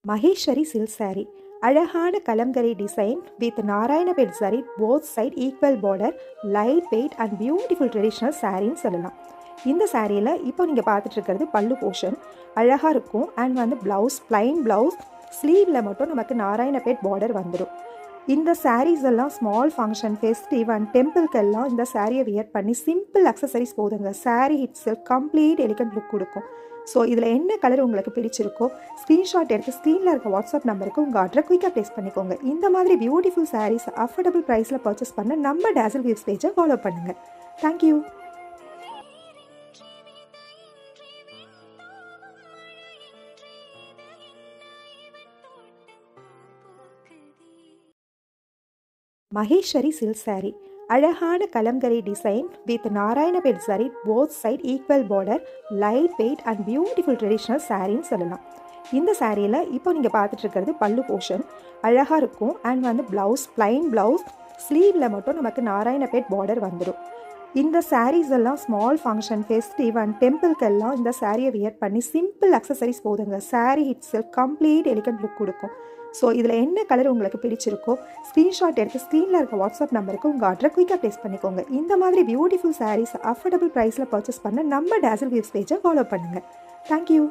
Maheswari silk saree அழகான Kalamkari design with Narayanpet sari both side equal border light weight and beautiful traditional சாரின்னு சொல்லலாம். இந்த சாரியில் இப்போ நீங்கள் பார்த்துட்டு இருக்கிறது பல்லு போர்ஷன் அழகாக இருக்கும். அண்ட் வந்து ப்ளவுஸ் பிளைன் ப்ளவுஸ் ஸ்லீவில் மட்டும் நமக்கு நாராயணபேட் பார்டர் வந்துடும். இந்த சாரீஸ் எல்லாம் ஸ்மால் ஃபங்க்ஷன் ஃபெஸ்டிவ் அண்ட் டெம்பிள்க்கெல்லாம் இந்த சாரியை வியர் பண்ணி சிம்பிள் அக்சசரிஸ் போதுங்க. Sari it self complete elegant look கொடுக்கும். ஸோ இதில் என்ன கலர் உங்களுக்கு பிடிச்சிருக்கோ ஸ்க்ரீன்ஷாட் எடுத்து ஸ்க்ரீனில் இருக்க வாட்ஸ்அப் நம்பருக்கு உங்கள் ஆர்டரை குயிக்காக ப்ளேஸ் பண்ணிக்கோங்க. இந்த மாதிரி பியூட்டிஃபுல் சாரீஸ் அஃபோர்டபுள் ப்ரைஸில் பர்ச்சேஸ் பண்ண நம்ம டேசல் வியூஸ் பேஜை ஃபாலோ பண்ணுங்கள். தேங்க்யூ. மகேஸ்வரி சில்க் saree அழகான Kalamkari design with Narayanpet sari both side equal border light weight and beautiful traditional சாரின்னு சொல்லலாம். இந்த சாரியில் இப்போ நீங்கள் பார்த்துட்டு இருக்கிறது பல்லு போர்ஷன் அழகாக இருக்கும். அண்ட் வந்து ப்ளவுஸ் பிளைன் ப்ளவுஸ் ஸ்லீவில் மட்டும் நமக்கு நாராயணபேட் பார்டர் வந்துடும். இந்த சாரீஸ் எல்லாம் ஸ்மால் ஃபங்க்ஷன் ஃபெஸ்டிவ் அண்ட் டெம்பிள்க்கெல்லாம் இந்த சாரியை வியர் பண்ணி சிம்பிள் அக்சசரிஸ் போதுங்க. Sari it self complete elegant look கொடுக்கும். ஸோ இதில் என்ன கலர் உங்களுக்கு பிடிச்சிருக்கோ ஸ்க்ரீன்ஷாட் எடுத்து ஸ்க்ரீனில் இருக்க வாட்ஸ்அப் நம்பருக்கு உங்கள் ஆர்டரை குயிக்காக ப்ளேஸ் பண்ணிக்கோங்க. இந்த மாதிரி பியூட்டிஃபுல் சாரீஸ் அஃபோர்டபுள் ப்ரைஸில் பர்ச்சேஸ் பண்ண நம்ம டேசல் வியூஸ் பேஜை ஃபாலோ பண்ணுங்கள். தேங்க்யூ.